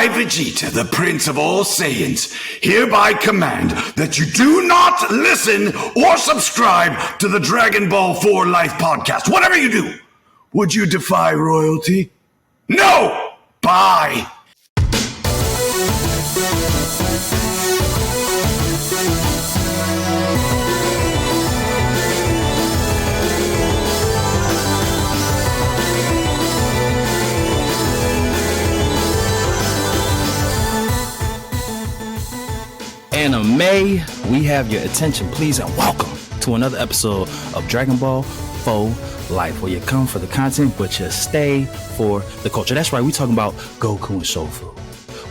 I, Vegeta, the Prince of all Saiyans, hereby command that you do not listen or subscribe to the Dragon Ball 4 Life podcast. Whatever you do, would you defy royalty? No! Bye! Anime, we have your attention, please, and welcome to another episode of Dragon Ball 4 Life, where you come for the content, but you stay for the culture. That's right, we talking about Goku and Sofu.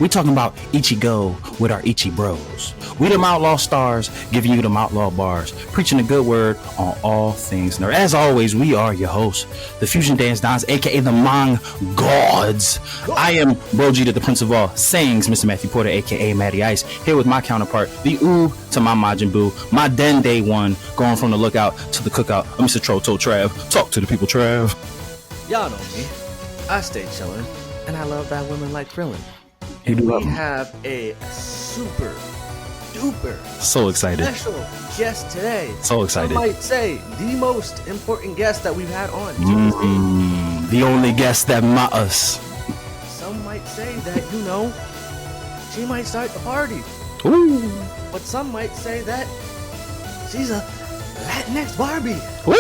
We talking about Ichigo with our Ichi bros. We them outlaw stars, giving you them outlaw bars, preaching the good word on all things nerd. As always, we are your hosts, the Fusion Dance Dons, aka the Mong Gods. I am Brojita, the Prince of all Sayings, Mr. Matthew Porter, aka Matty Ice, here with my counterpart, the Ooh to my Majin Buu, my Den Day one, going from the lookout to the cookout. I'm Mr. Troto Trav. Talk to the people, Trav. Y'all know me. I stay chillin', and I love that women like krillin'. We have a super duper so excited special guest today. So excited. I might say the most important guest that we've had on to this day. The only guest that matters. Some might say that, she might start the party. Ooh. But some might say that she's a Latinx Barbie. Ooh.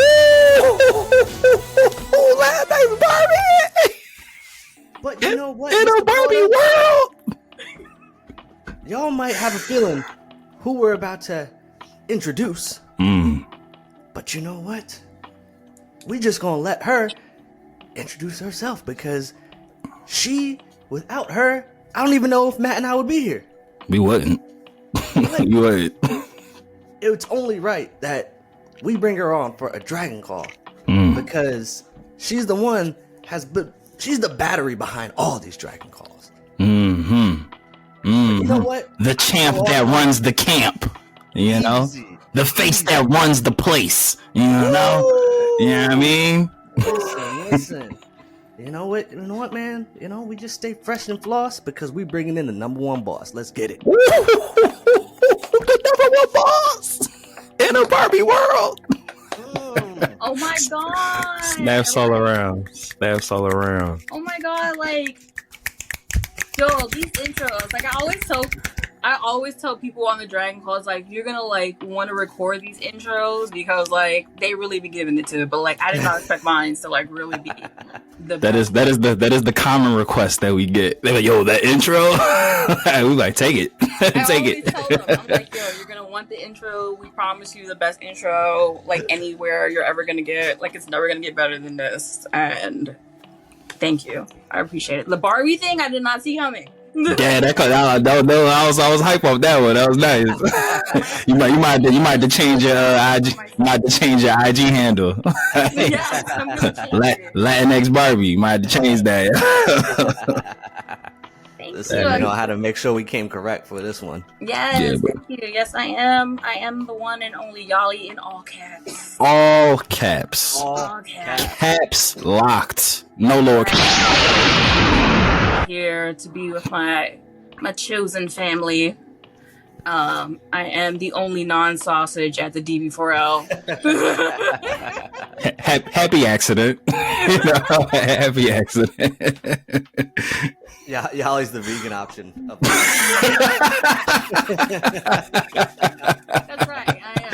Latinx Barbie. But you know what? In a Barbie world! Y'all might have a feeling who we're about to introduce. But you know what? We just gonna let her introduce herself, because without her, I don't even know if Matt and I would be here. We wouldn't. You wouldn't. It's only right that we bring her on for a Dragoncall. Because she's the one she's the battery behind all these Dragoncalls. You know what? The champ that runs the camp. You know? The face that runs the place. You know? You know what I mean? Listen. You know what, man? We just stay fresh and floss because we bringing in the number one boss. Let's get it. The number one boss in a Barbie world. Oh my god! Snaps all around. Oh my god! These intros. I always tell people on the Dragon Calls, you're gonna want to record these intros because they really be giving it to. But I did not expect mine to really be the best. That is the common request that we get. They're like, yo, that intro. We take it. Take it. Tell them, I'm like, yo, you're gonna want the intro. We promise you the best intro anywhere you're ever gonna get. It's never gonna get better than this. And thank you. I appreciate it. The Barbie thing, I did not see coming. Yeah, I was hype off that one. That was nice. you might have to change your IG. You might have to change your IG handle. Yes, I'm gonna change it. Latinx Barbie. You might have to change that. Listen, you know how to make sure we came correct for this one. Yes, thank you. Yes, I am. I am the one and only Yali in all caps. All caps. All caps. Caps locked. No lower caps. Here to be with my chosen family. I am the only non-sausage at the DB4L. Happy accident. Happy accident. Yeah, Yali's the vegan option. That's right, I am.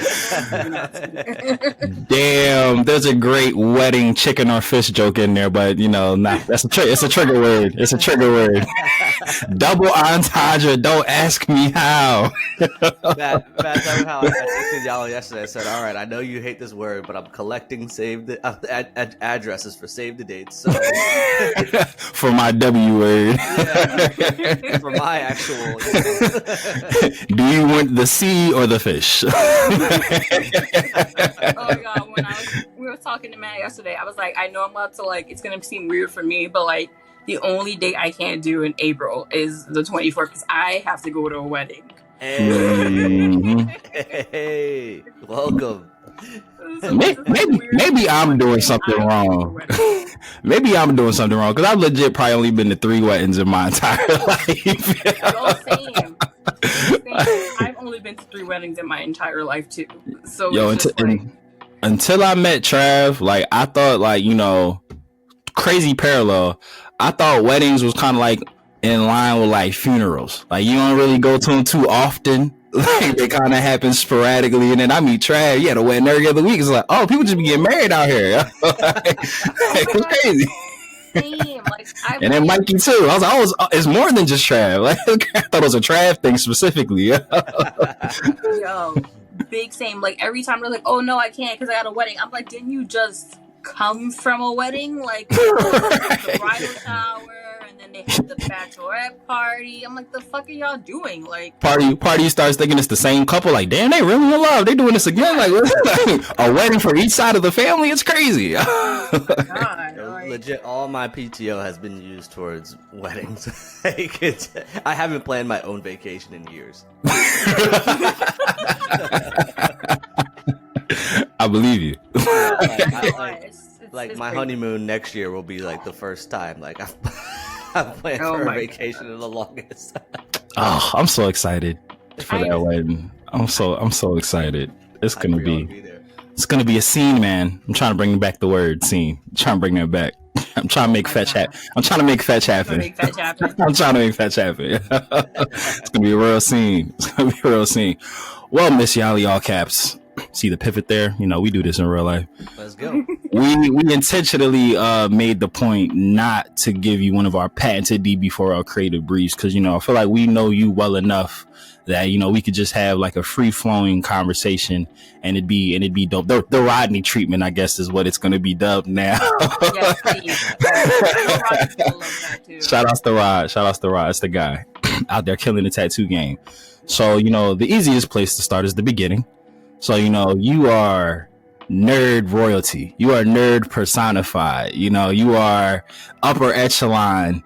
Damn, there's a great wedding chicken or fish joke in there, but that's it's a trigger word. It's a trigger word. Double entendre. Don't ask me how. That's how I texted Yali yesterday. I said, "All right, I know you hate this word, but I'm collecting addresses for save the dates." So. For my W word. Yeah, for my actual. Do you want the sea or the fish? Oh my god! We were talking to Matt yesterday, I was like, I know I'm about to it's gonna seem weird for me, but the only date I can't do in April is the 24th because I have to go to a wedding. Hey, welcome. Maybe I'm doing something wrong. Maybe I'm doing something wrong because I've legit probably only been to 3 weddings in my entire life. Same. I've only been to 3 weddings in my entire life too. So until I met Trav, like I thought, like, you know, crazy parallel. I thought weddings was kind of like in line with like funerals. Like you don't really go to them too often. Like they kind of happen sporadically, and then I meet Trav. Yeah, the wedding every other week. It's like, oh, people just be getting married out here. It's crazy. Same. Like, and then Mikey too. I was like, oh, it's more than just Trav. Like I thought it was a Trav thing specifically. Yo, big same. Like every time they're like, oh no, I can't because I got a wedding. I'm like, didn't you just come from a wedding? Like the bridal shower. And they had the bachelorette party. I'm like, the fuck are y'all doing? Like party starts thinking it's the same couple. Like, damn, they really in love. They doing this again. Like a wedding for each side of the family. It's crazy. Oh my God, like, legit, all my PTO has been used towards weddings. Like, I haven't planned my own vacation in years. I believe you. Like my honeymoon next year will be like the first time. Like I've planned for a vacation in the longest. Oh, I'm so excited for that wedding. I'm so excited. It's gonna be a scene, man. I'm trying to bring back the word scene. I'm trying to bring that back. I'm trying to make fetch happen. I'm trying to make fetch happen. I'm trying to make fetch happen. It's gonna be a real scene. It's gonna be a real scene. Well, Miss Yali, all caps. See the pivot there? You know, we do this in real life. Let's go. We intentionally made the point not to give you one of our patented DB4L creative briefs because, you know, I feel like we know you well enough that, you know, we could just have like a free flowing conversation and it'd be dope. The Rodney treatment, I guess, is what it's going to be dubbed now. Yes, Shout outs to Rod. It's the guy out there killing the tattoo game. So, you know, the easiest place to start is the beginning. So, you know, you are nerd royalty. You are nerd personified. You know, you are upper echelon,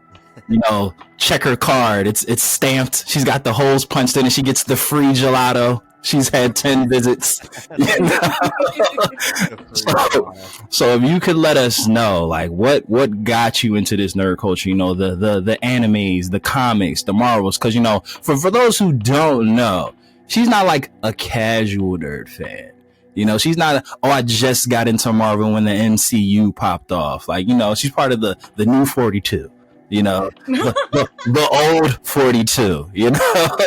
you know, checker card. It's stamped. She's got the holes punched in and she gets the free gelato. She's had 10 visits. You know? So if you could let us know, like, what got you into this nerd culture, you know, the animes, the comics, the Marvels, because, you know, for those who don't know, she's not like a casual nerd fan. You know, she's not, I just got into Marvel when the MCU popped off. Like, you know, she's part of the new 42, you know, the old 42, you know,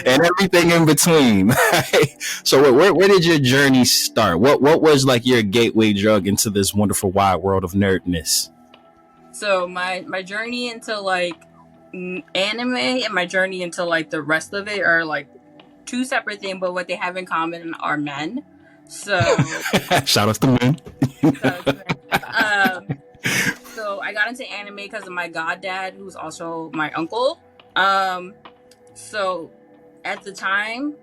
and everything in between. So where did your journey start? What was like your gateway drug into this wonderful wide world of nerdness? So my journey into like anime and my journey into like the rest of it are like 2 separate things, but what they have in common are men. So shout outs to men. So I got into anime because of my goddad, who's also my uncle. So at the time,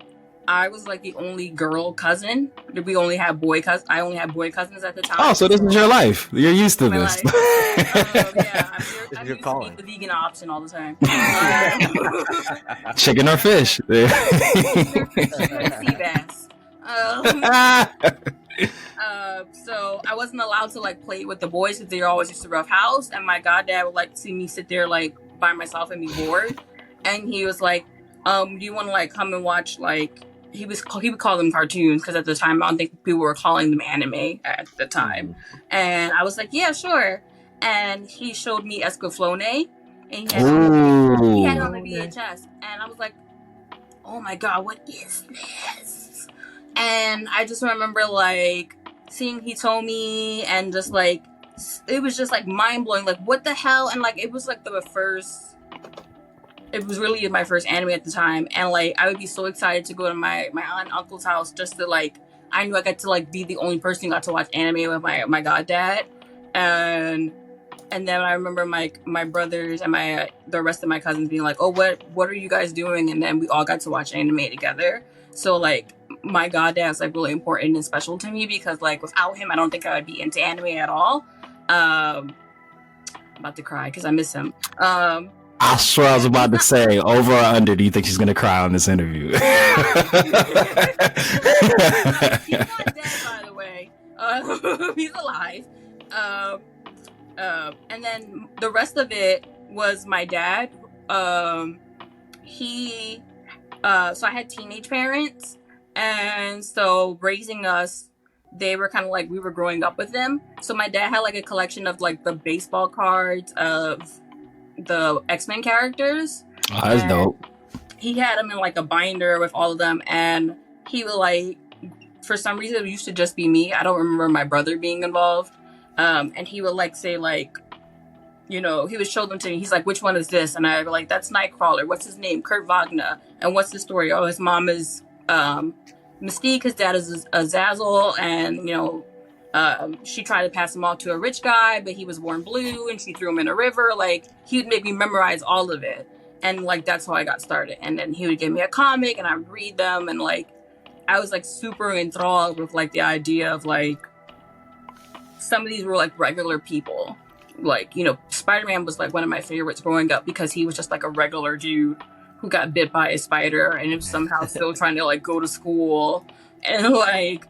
I was like the only girl cousin. We only had boy cousins. I only had boy cousins at the time. Oh, so this is your life. You're used to this. Yeah, I'm used to being the vegan option all the time. Chicken or fish? Chicken or sea bass. So I wasn't allowed to like play with the boys because they were always used to rough house, and my goddad would like see me sit there like by myself and be bored, and he was like, do you want to like come and watch like he would call them cartoons because at the time I don't think people were calling them anime at the time, and I was like, yeah, sure. And he showed me Escaflowne, and he had it on the VHS, and I was like, oh my god, what is this? And I just remember like seeing Hitomi and just like it was just like mind blowing, like what the hell? And like it was like it was really my first anime at the time, and like I would be so excited to go to my aunt and uncle's house just to like I knew I got to like be the only person who got to watch anime with my goddad, and then I remember my brothers and the rest of my cousins being like, oh, what are you guys doing? And then we all got to watch anime together. So like my goddad's like really important and special to me because like without him I don't think I would be into anime at all. I'm about to cry because I miss him. I swear I was about to say, over or under, do you think she's going to cry on this interview? He's not dead, by the way. He's alive. And then the rest of it was my dad. So I had teenage parents, and so raising us, they were kind of like we were growing up with them. So my dad had like a collection of like the baseball cards of the X-Men characters. Oh, that's dope. He had them in like a binder with all of them, and he would like, for some reason, it used to just be me. I don't remember my brother being involved. And he would like say like, you know, he would show them to me. He's like, which one is this? And I'd be like, that's Nightcrawler. What's his name? Kurt Wagner. And what's the story? Oh, his mom is Mystique. His dad is Azazel. And, you know, she tried to pass him off to a rich guy, but he was born blue and she threw him in a river. Like, he would make me memorize all of it. And, like, that's how I got started. And then he would give me a comic and I would read them. And, like, I was, like, super enthralled with, like, the idea of, like, some of these were, like, regular people. Like, you know, Spider-Man was, like, one of my favorites growing up because he was just, like, a regular dude who got bit by a spider and was somehow still trying to, like, go to school and, like,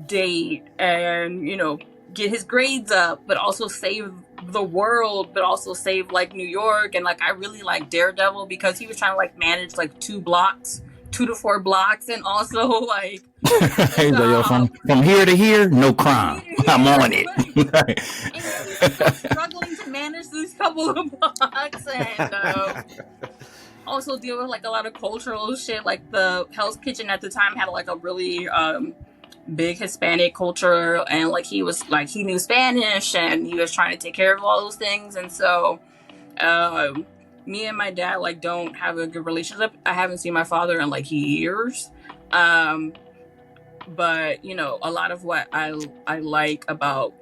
date and, you know, get his grades up, but also save the world, but also save, like, New York. And, like, I really like Daredevil because he was trying to, like, manage, like, 2 to 4 blocks, and also, like, He's like, yo, from here to here, no crime. I'm on it. And he's struggling to manage these couple of blocks, and also deal with, like, a lot of cultural shit. Like, the Hell's Kitchen at the time had, like, a really big Hispanic culture, and, like, he was, like, he knew Spanish, and he was trying to take care of all those things. And so me and my dad, like, don't have a good relationship. I haven't seen my father in, like, years. But, you know, a lot of what I like about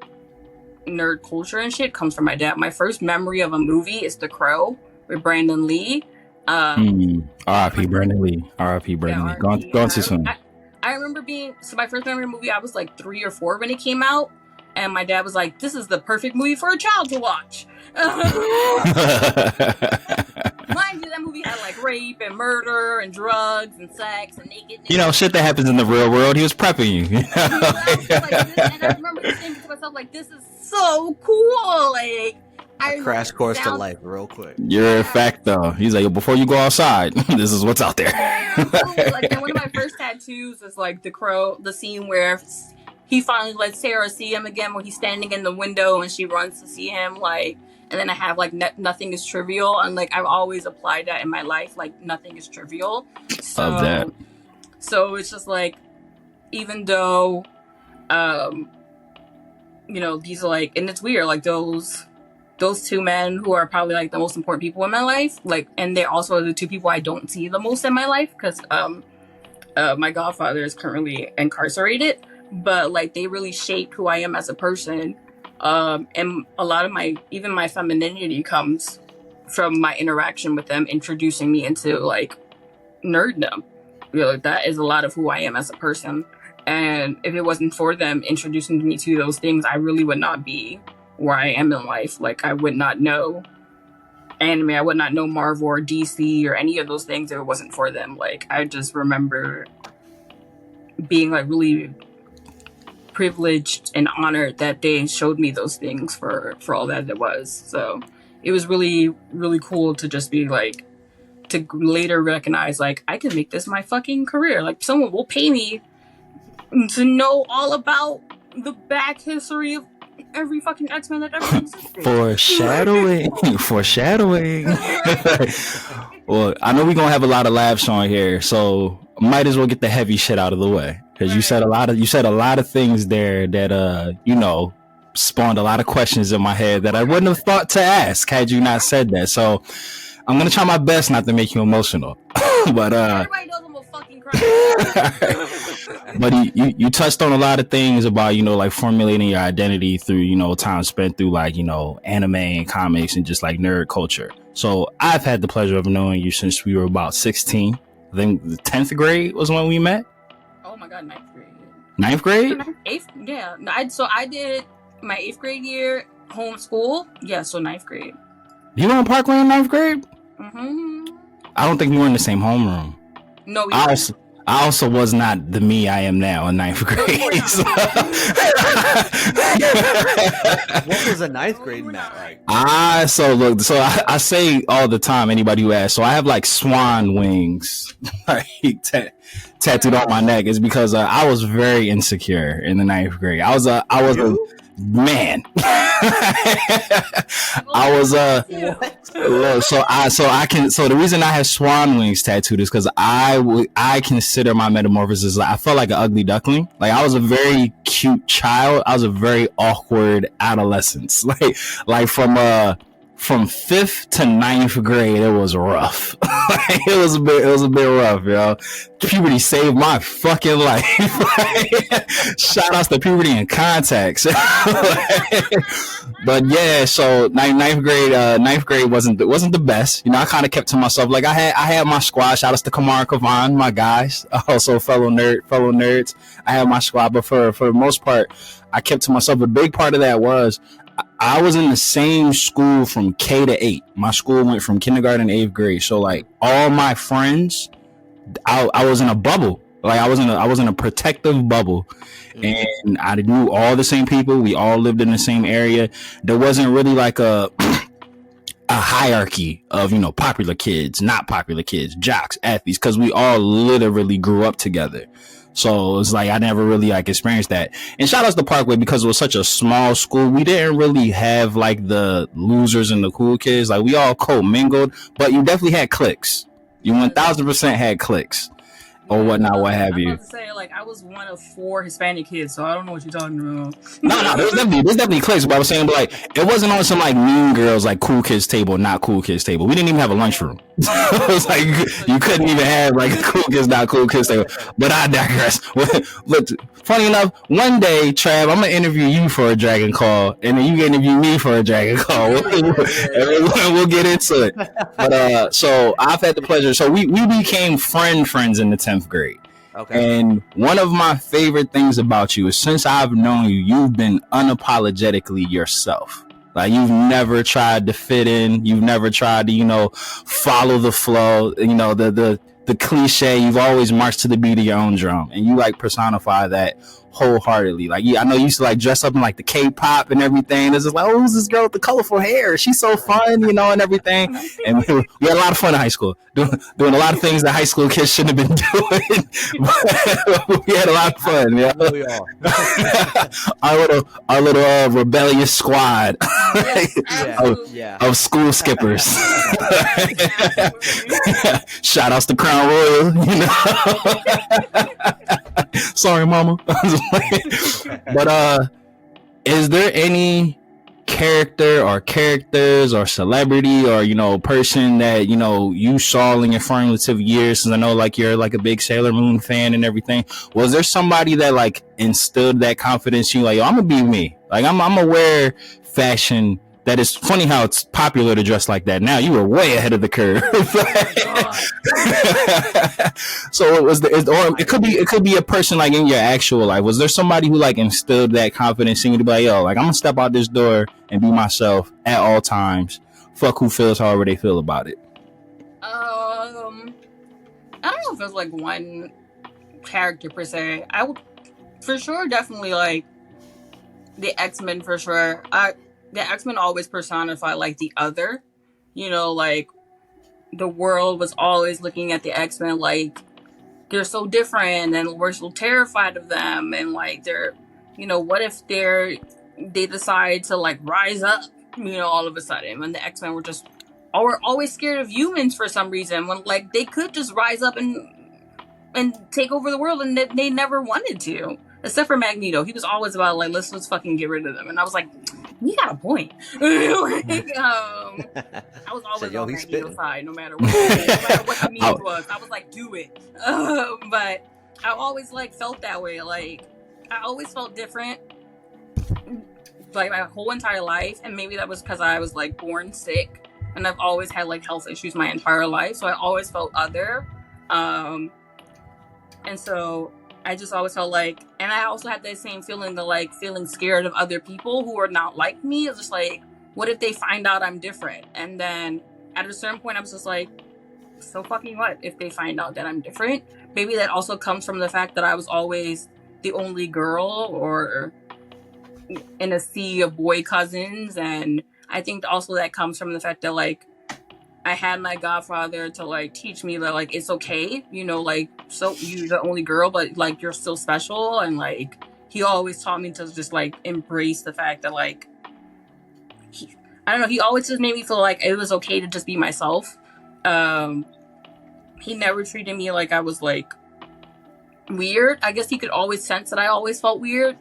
nerd culture and shit comes from my dad. My first memory of a movie is The Crow with Brandon Lee. R.I.P. Brandon Lee. R.I.P. Brandon Lee. Go on to some. I remember my first memory of the movie, I was like 3 or 4 when it came out. And my dad was like, this is the perfect movie for a child to watch. Mind you, that movie had like rape and murder and drugs and sex and nakedness. You know, shit that happens in the real world. He was prepping you. You know? And I remember thinking to myself, like, this is so cool. Like, Crash course to life, real quick. You're a fact, though. He's like, before you go outside, this is what's out there. Like, and one of my first tattoos is like The Crow, the scene where he finally lets Sarah see him again when he's standing in the window and she runs to see him, like, and then I have like nothing is trivial, and like I've always applied that in my life, like nothing is trivial. So, love that. So it's just like, even though, you know, these are like, and it's weird, like those 2 men who are probably like the most important people in my life, like, and they're also the 2 people I don't see the most in my life because my godfather is currently incarcerated. But like they really shaped who I am as a person, and a lot of my femininity comes from my interaction with them, introducing me into like nerddom. You know, that is a lot of who I am as a person. And if it wasn't for them introducing me to those things, I really would not be where I am in life. Like, I would not know anime, I would not know Marvel or DC or any of those things if it wasn't for them. Like, I just remember being like really privileged and honored that they showed me those things for all that it was. So it was really, really cool to just be like, to later recognize, like, I could make this my fucking career. Like, someone will pay me to know all about the back history of every fucking X-Men that ever existed. Foreshadowing. Well, I know we're gonna have a lot of laughs on here, so might as well get the heavy shit out of the way. Because you said a lot of things there that you know, spawned a lot of questions in my head that I wouldn't have thought to ask had you not said that. So I'm gonna try my best not to make you emotional. But everybody knows I'm a fucking cry. But you touched on a lot of things about, you know, like formulating your identity through, you know, time spent through like, you know, anime and comics and just like nerd culture. So I've had the pleasure of knowing you since we were about 16. I think the 10th grade was when we met. Oh my god, 9th grade. 9th grade? 8th, yeah. I did my 8th grade year homeschool. Yeah, so 9th grade. You were in Parkland in 9th grade? Mm-hmm. I don't think we were in the same homeroom. No, we I also was not the me I am now in ninth grade. So. What was a ninth grade Matt like? I say all the time, anybody who asks, so I have like swan wings like tattooed on my neck. Is because I was very insecure in the ninth grade. I was a man. I was so the reason I have swan wings tattooed is because I consider my metamorphosis, like I felt like an ugly duckling. Like I was a very cute child. I was a very awkward adolescence. Like from 5th to 9th grade, it was rough. it was a bit rough, yo. Puberty saved my fucking life. Shout outs to puberty and contacts. But yeah, so ninth grade wasn't the best. You know, I kind of kept to myself. Like I had my squad. Shout outs to Kamar and Kavan, my guys, also fellow nerds. I had my squad, but for the most part, I kept to myself. A big part of that was I was in the same school from K to 8. My school went from kindergarten to 8th grade. So like all my friends, I was in a bubble. Like I was in a protective bubble, and I knew all the same people. We all lived in the same area. There wasn't really like a hierarchy of, you know, popular kids, not popular kids, jocks, athletes, because we all literally grew up together. So it's like I never really like experienced that. And shout outs to Parkway, because it was such a small school. We didn't really have like the losers and the cool kids. Like we all co-mingled, but you definitely had cliques. You 1000% had cliques. Or whatnot, what have you. I was about to say, like, I was one of 4 Hispanic kids, so I don't know what you're talking about. No, there's definitely cliques, but I was saying, but like, it wasn't on some like mean girls, like cool kids table, not cool kids table. We didn't even have a lunchroom. It was like, you couldn't even have like a cool kids, not cool kids table. But I digress. Look, funny enough, one day, Trav, I'm gonna interview you for a Dragoncall, and then you can interview me for a Dragoncall. We'll get into it. But so I've had the pleasure. So we became friends in the 10th grade. Okay. And one of my favorite things about you is since I've known you, you've been unapologetically yourself. Like you've never tried to fit in. You've never tried to, you know, follow the flow. You know, the cliche. You've always marched to the beat of your own drum, and you like personify that wholeheartedly. Like, I know you used to like dress up in like the K-pop and everything. It's just like, oh, who's this girl with the colorful hair? She's so fun, you know, and everything. And we had a lot of fun in high school, doing a lot of things that high school kids shouldn't have been doing. But we had a lot of fun. Yeah, we all. our little rebellious squad of school skippers. Shout outs to Crown Royal, you know. Sorry, mama. But is there any character or characters or celebrity or, you know, person that, you know, you saw in your formative years? Since I know like you're like a big Sailor Moon fan and everything, was there somebody that like instilled that confidence in you, like, yo, I'm gonna be me, like I'm gonna wear fashion that is funny how it's popular to dress like that now? You were way ahead of the curve. So it could be a person like in your actual life. Was there somebody who like instilled that confidence in you to be like, yo, like I'm gonna step out this door and be myself at all times, fuck who feels however they feel about it? I don't know if it's like one character per se. I would for sure definitely like the X-Men for sure. The X-Men always personify like the other, you know, like the world was always looking at the X-Men like they're so different and we're so terrified of them, and like they're, you know, what if they decide to like rise up, you know, all of a sudden, when the X-Men were always scared of humans for some reason, when like they could just rise up and take over the world, and they never wanted to, except for Magneto. He was always about like let's fucking get rid of them, and I was like, you got a point. I was always on Magneto's side, no matter what the meme was. I was like, do it. But I always like felt that way. Like I always felt different, like my whole entire life, and maybe that was because I was like born sick, and I've always had like health issues my entire life, so I always felt other. And so I just always felt like, and I also had that same feeling of like feeling scared of other people who are not like me. It's just like, what if they find out I'm different? And then at a certain point, I was just like, so fucking what if they find out that I'm different? maybe that also comes from the fact that I was always the only girl or in a sea of boy cousins. And I think also that comes from the fact that like I had my godfather to like teach me that like it's okay, you know, like so you're the only girl, but like you're still special. And like he always taught me to just like embrace the fact that like I don't know, he always just made me feel like it was okay to just be myself. He never treated me like I was like weird. I guess he could always sense that I always felt weird.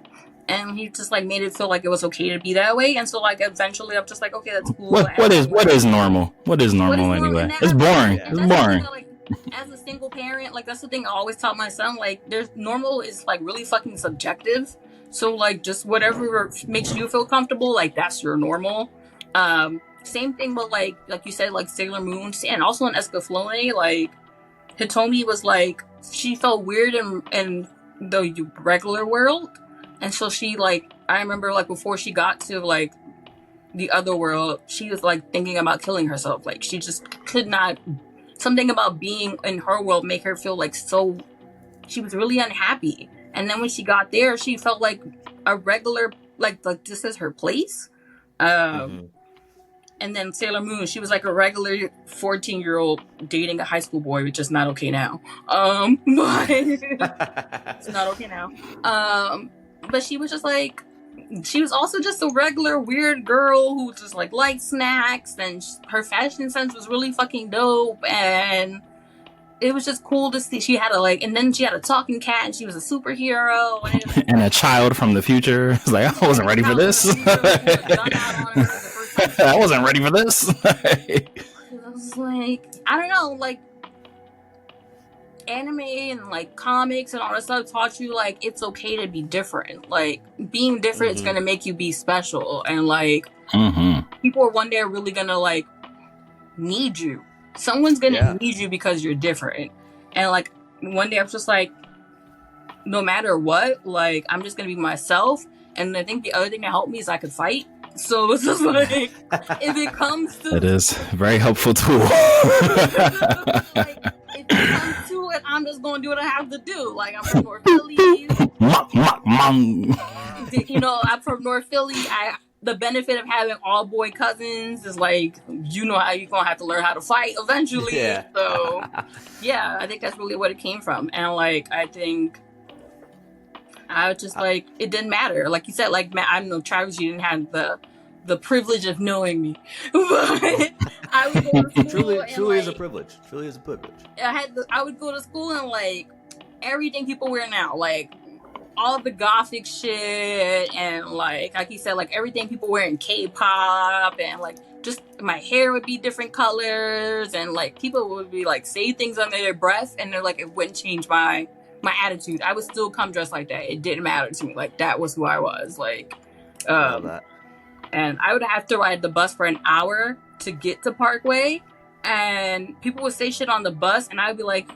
And he just like made it feel like it was okay to be that way. And so like eventually I'm just like, okay, that's cool. What is normal? What is normal anyway? It's boring. Yeah. It's boring. Like, as a single parent, like that's the thing I always tell my son, like there's normal is like really fucking subjective. So like just whatever makes you feel comfortable, like that's your normal. Same thing with like you said, like Sailor Moon and also in Escaflowne, like Hitomi was like she felt weird in the regular world. And so she like I remember like before she got to like the other world, she was like thinking about killing herself. Like she just could not, something about being in her world make her feel like so, she was really unhappy. And then when she got there, she felt like a regular, like this is her place. And then Sailor Moon, she was like a regular 14-year-old dating a high school boy, which is not okay now. But it's not okay now. But she was just like, she was also just a regular weird girl who just like liked snacks, and her fashion sense was really fucking dope, and it was just cool to see. She had a like, and then she had a talking cat, and she was a superhero, and a child from the future. It's like I wasn't ready for this. I wasn't ready for this. I was like, I don't know, like anime and like comics and all that stuff taught you like it's okay to be different. Like being different is gonna make you be special, and like people are one day really gonna like need you. Someone's gonna need you because you're different. And like one day I'm just like, no matter what, like I'm just gonna be myself. And I think the other thing that helped me is I could fight. So it's just like if it comes to it is a very helpful tool. Like, if it comes to it, I'm just gonna do what I have to do. Like I'm from North Philly. You know, I'm from North Philly. The benefit of having all boy cousins is like, you know how you're gonna have to learn how to fight eventually. Yeah. So yeah, I think that's really what it came from. And like I think I was just like, it didn't matter. Like you said, like I don't know, Travis, you didn't have the privilege of knowing me, but I would go to school. Truly is a privilege. Truly is a privilege. I would go to school and like everything people wear now, like all the gothic shit, and like you said, like everything people wear in K-pop, and like just my hair would be different colors, and like people would be like say things under their breath, and they're like it wouldn't change my attitude. I would still come dressed like that. It didn't matter to me. Like that was who I was. Like, and I would have to ride the bus for an hour to get to Parkway, and people would say shit on the bus, and I'd be like,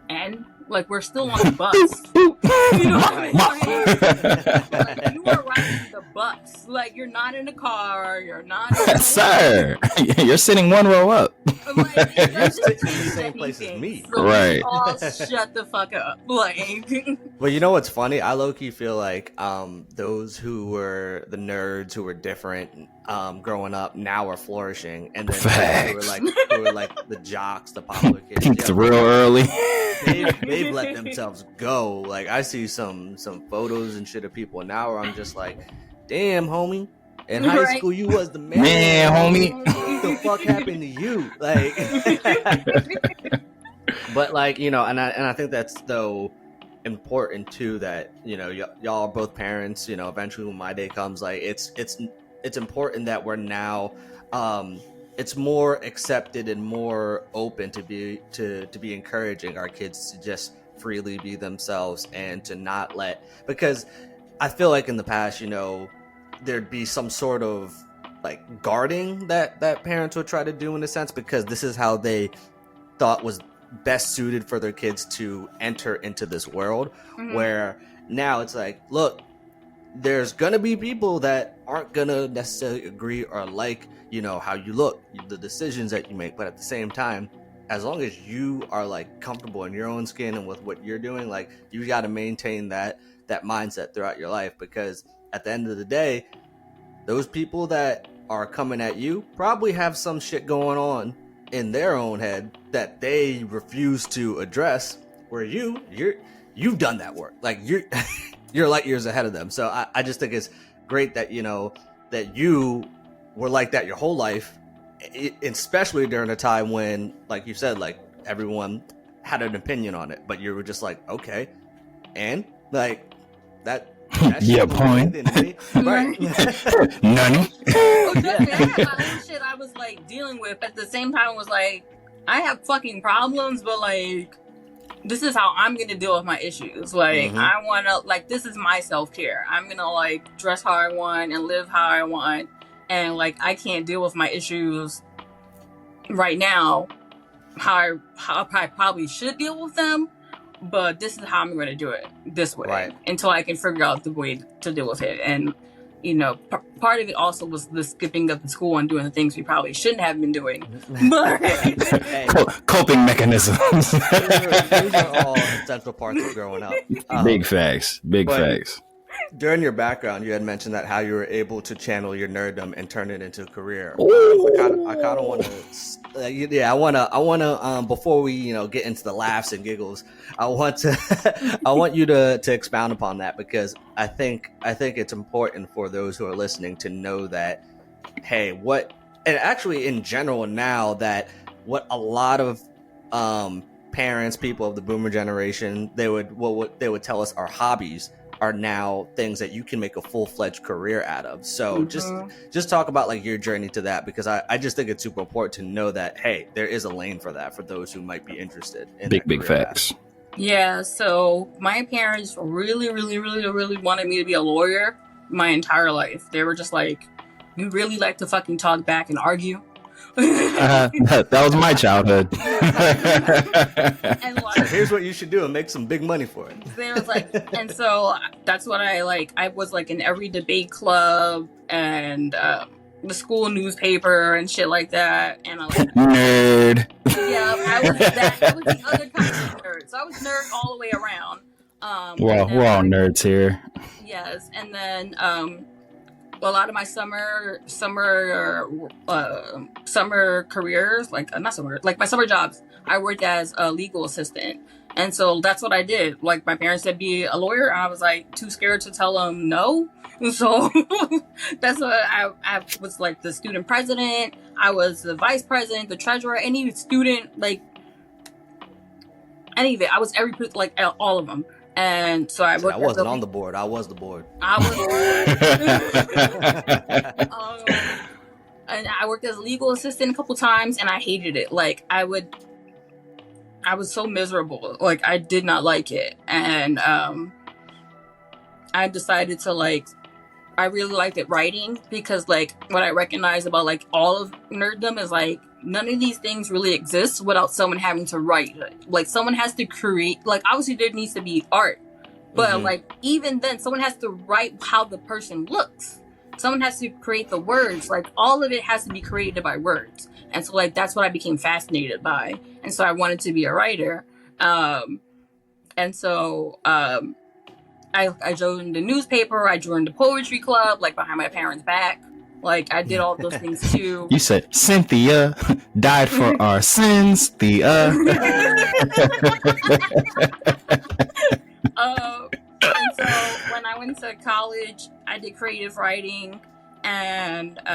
and like we're still on the bus. You know what I mean? Like, you are riding the bus. Like you're not in the car. You're not. Sir, you're sitting one row up. Like, it's the same place as me. So right. All shut the fuck up. Like. Well, you know what's funny? I low-key feel like those who were the nerds who were different growing up now are flourishing, and then who were like the jocks, the popular kids. It's real early. They've let themselves go. Like I see some photos and shit of people now where I'm just like, damn, homie. In high school, you was the man, homie. What the fuck happened to you? Like, but like you know, and I think that's though important too. That you know, y'all are both parents. You know, eventually when my day comes, like it's important that we're now. It's more accepted and more open to be encouraging our kids to just freely be themselves and to not because I feel like in the past, you know, there'd be some sort of like guarding that parents would try to do in a sense because this is how they thought was best suited for their kids to enter into this world where now it's like, look, there's gonna be people that aren't gonna necessarily agree or like, you know, how you look, the decisions that you make, but at the same time, as long as you are like comfortable in your own skin and with what you're doing, like you got to maintain that mindset throughout your life, because at the end of the day, those people that are coming at you probably have some shit going on in their own head that they refuse to address, where you've done that work. Like you're light years ahead of them. So I just think it's great that, you know, that you were like that your whole life, especially during a time when, like you said, like everyone had an opinion on it, but you were just like, okay, and like that yeah, point. Right. None. Well, trust me, I had my own shit I was like dealing with. At the same time, was like, I have fucking problems, but like, this is how I'm gonna deal with my issues. Like, I wanna, like, this is my self-care. I'm gonna like dress how I want and live how I want, and like, I can't deal with my issues right now how I probably should deal with them. But this is how I'm going to do it this way, right, until I can figure out the way to deal with it. And, you know, part of it also was the skipping of the school and doing the things we probably shouldn't have been doing. But coping mechanisms. These are all essential parts of growing up. Big facts. Big facts. During your background, you had mentioned that how you were able to channel your nerddom and turn it into a career. I kind of want to, I want to, before we, you know, get into the laughs and giggles, I want you to expound upon that, because I think it's important for those who are listening to know that, hey, and actually in general now, that what a lot of parents, people of the boomer generation, they would tell us are hobbies, are now things that you can make a full-fledged career out of. So just talk about like your journey to that, because I just think it's super important to know that, hey, there is a lane for that for those who might be interested in big facts. Yeah, so my parents really, really, really, really wanted me to be a lawyer my entire life. They were just like, you really like to fucking talk back and argue. That was my childhood. And like, here's what you should do and make some big money for it. There was like, and so that's what I like. I was like in every debate club and the school newspaper and shit like that. And I like nerd. Yeah, I was that. I was the other kind of nerd. So I was nerd all the way around. Well, we're all nerds here. Yes, and then a lot of my summer careers, like not summer, like my summer jobs, I worked as a legal assistant, and so that's what I did. Like my parents said, be a lawyer, and I was like too scared to tell them no. So that's what I was like the student president. I was the vice president, the treasurer, any student, like any of it. I was like all of them. And so I wasn't on the board. I was the board. I was and I worked as a legal assistant a couple times, and I hated it. Like I was so miserable. Like I did not like it. And I decided to I really liked it writing, because like what I recognize about like all of nerddom is like none of these things really exist without someone having to write. Like someone has to create, like obviously there needs to be art, but like even then someone has to write how the person looks. Someone has to create the words. Like all of it has to be created by words. And so like that's what I became fascinated by. And so I wanted to be a writer. And so I joined the newspaper, I joined the poetry club, like behind my parents' back. Like I did all those things too. You said Cynthia died for our sins. And so when I went to college, I did creative writing, but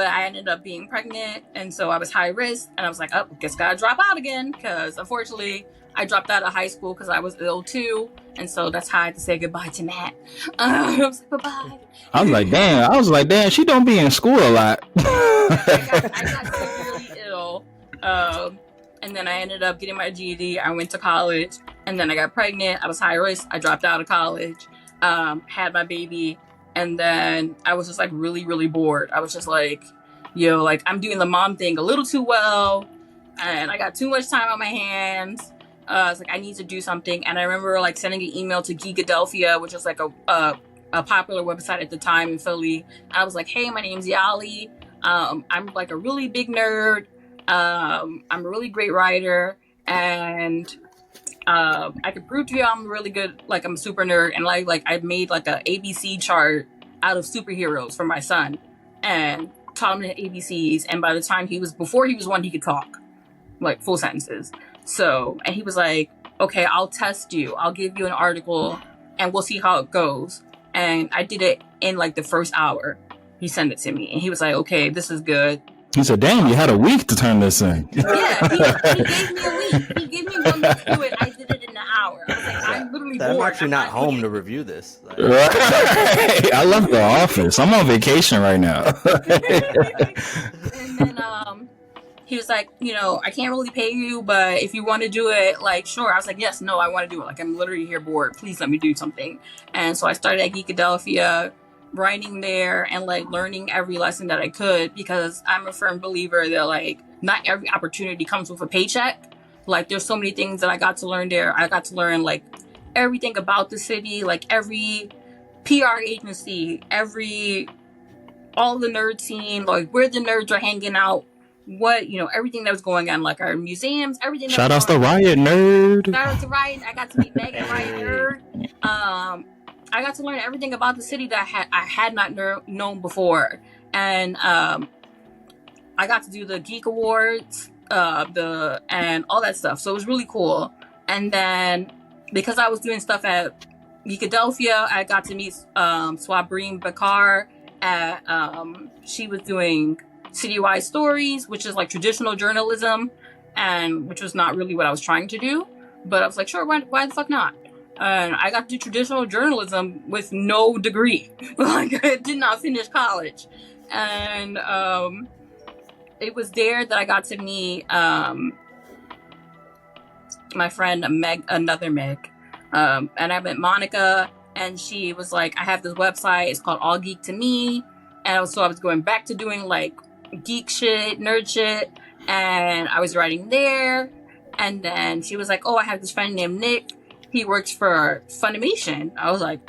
I ended up being pregnant, and so I was high risk, and I was like, oh, guess gotta drop out again, because unfortunately I dropped out of high school because I was ill too, and so that's how I had to say goodbye to Matt. I was like, bye-bye. I was like, damn, she don't be in school a lot. I got severely ill, and then I ended up getting my GED. I went to college, and then I got pregnant. I was high risk. I dropped out of college, had my baby, and then I was just like really, really bored. I was just like, yo, like I'm doing the mom thing a little too well, and I got too much time on my hands. I was like, I need to do something. And I remember like sending an email to Geekadelphia, which was like a popular website at the time in Philly. And I was like, hey, my name's Yali. I'm like a really big nerd. I'm a really great writer, and I can prove to you I'm really good. Like, I'm a super nerd, and like I made like a ABC chart out of superheroes for my son, and taught him the ABCs. And by the time before he was one, he could talk like full sentences. So, and he was like, okay, I'll test you. I'll give you an article and we'll see how it goes. And I did it in like the first hour. He sent it to me and he was like, okay, this is good. He said, damn, you had a week to turn this in. Yeah, he gave me a week. He gave me 1 week to do it. I did it in an hour. I was like, I'm literally bored. I'm actually not home to review this. Like, I left the office. I'm on vacation right now. And then he was like, you know, I can't really pay you, but if you want to do it, like, sure. I was like, yes, no, I want to do it. Like, I'm literally here bored. Please let me do something. And so I started at Geekadelphia, writing there and like learning every lesson that I could, because I'm a firm believer that like not every opportunity comes with a paycheck. Like, there's so many things that I got to learn there. I got to learn like everything about the city, like every PR agency, all the nerd scene, like where the nerds are hanging out, what, you know, everything that was going on, like our museums, everything. Shout out to Riot Nerd. Shout out to Riot. I got to meet Megan Riot Nerd. I got to learn everything about the city that I had not known before, and I got to do the Geek Awards, and all that stuff. So it was really cool. And then because I was doing stuff at Geekadelphia, I got to meet Swabreen Bakar at she was doing Citywide Stories, which is like traditional journalism, and which was not really what I was trying to do. But I was like, sure, why the fuck not? And I got to do traditional journalism with no degree. Like, I did not finish college. And it was there that I got to meet my friend another Meg. And I met Monica, and she was like, I have this website, it's called All Geek to Me. And so I was going back to doing like geek shit, nerd shit, and I was writing there. And then she was like, oh, I have this friend named Nick. He works for Funimation. I was like,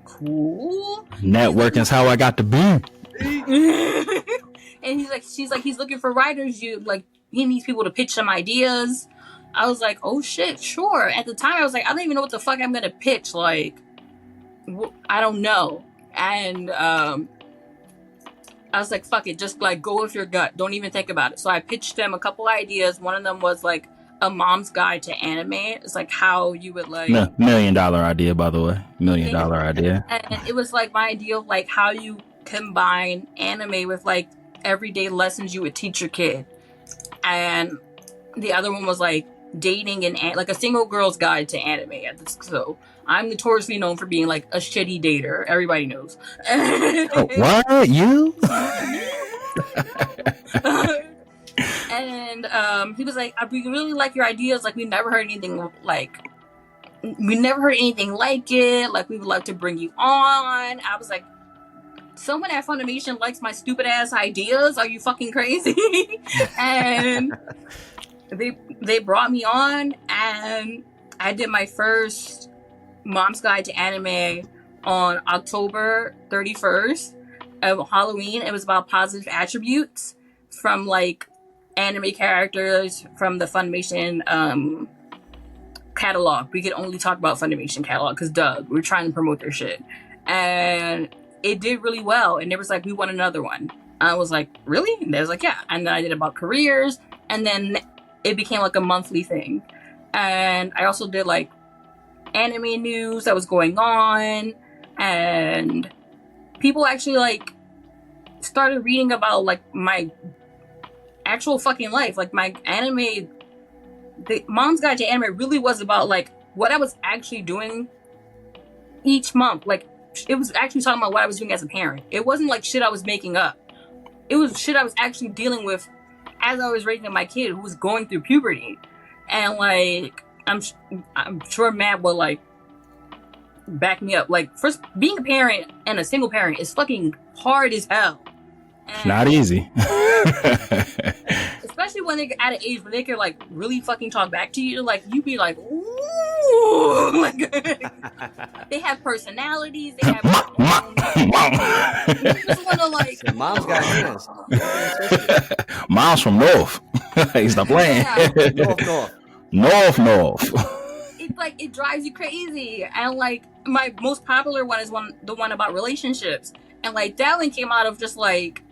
cool. Networking is how I got the boom. And she's like, he's looking for writers. He needs people to pitch some ideas. I was like, oh shit, sure. At the time, I was like, I don't even know what the fuck I'm gonna pitch. Like, I don't know. And I was like, fuck it, just like go with your gut. Don't even think about it. So I pitched them a couple ideas. One of them was like a mom's guide to anime. It's like how you would like $1 million idea, by the way. $1 million idea. And it was like my idea of like how you combine anime with like everyday lessons you would teach your kid. And the other one was like dating and like a single girl's guide to anime. So I'm notoriously known for being like a shitty dater. Everybody knows. What? You? And he was like, we really like your ideas. Like, we never heard anything like it. Like, we would like to bring you on. I was like, someone at Funimation likes my stupid ass ideas? Are you fucking crazy? And they brought me on, and I did my first Mom's Guide to Anime on October 31st of Halloween. It was about positive attributes from like anime characters from the Funimation catalog. We could only talk about Funimation catalog because we're trying to promote their shit. And it did really well. And there was like, we want another one. I was like, really? And they was like, yeah. And then I did about careers. And then it became like a monthly thing. And I also did like anime news that was going on. And people actually like started reading about like my actual fucking life. Like my anime, the Mom's Guide to Anime really was about like what I was actually doing each month. Like it was actually talking about what I was doing as a parent. It wasn't like shit I was making up. It was shit I was actually dealing with as I was raising my kid who was going through puberty. And like I'm sure Matt will like back me up. Like first, being a parent and a single parent is fucking hard as hell. And not easy. especially when they're at an age where they can like really fucking talk back to you. Like you be like, ooh, like they have personalities. They have you just want to like Mom's got hands. Miles from North. Hey, stop playing. Yeah. North. It's like it drives you crazy. And like my most popular one is the one about relationships. And like that one came out of just like